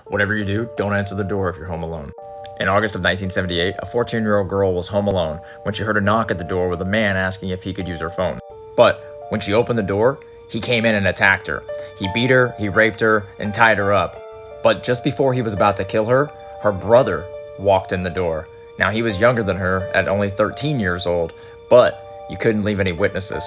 Whatever you do, don't answer the door if you're home alone. In August of 1978, a 14-year-old girl was home alone when she heard a knock at the door with a man asking if he could use her phone. But when she opened the door, he came in and attacked her. He beat her, he raped her, and tied her up. But just before he was about to kill her, her brother walked in the door. Now, he was younger than her at only 13 years old, but you couldn't leave any witnesses.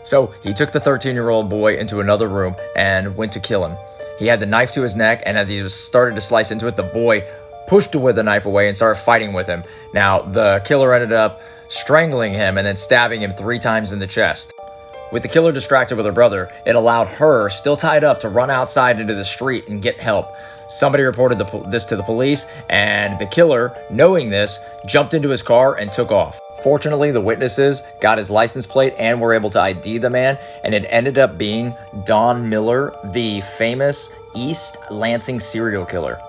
So he took the 13-year-old boy into another room and went to kill him. He had the knife to his neck, and as he started to slice into it, the boy pushed the knife away and started fighting with him. Now, the killer ended up strangling him and then stabbing him 3 times in the chest. With the killer distracted with her brother, it allowed her, still tied up, to run outside into the street and get help. Somebody reported this to the police, and the killer, knowing this, jumped into his car and took off. Fortunately, the witnesses got his license plate and were able to ID the man, and it ended up being Don Miller, the famous East Lansing serial killer.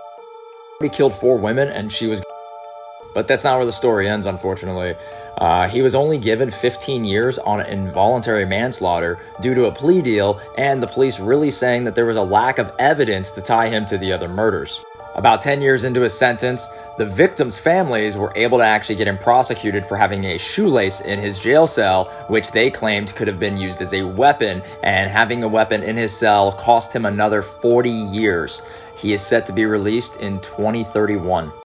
He killed 4 women, and she was... But that's not where the story ends, unfortunately. He was only given 15 years on involuntary manslaughter due to a plea deal, and the police really saying that there was a lack of evidence to tie him to the other murders. About 10 years into his sentence, the victims' families were able to actually get him prosecuted for having a shoelace in his jail cell, which they claimed could have been used as a weapon, and having a weapon in his cell cost him another 40 years. He is set to be released in 2031.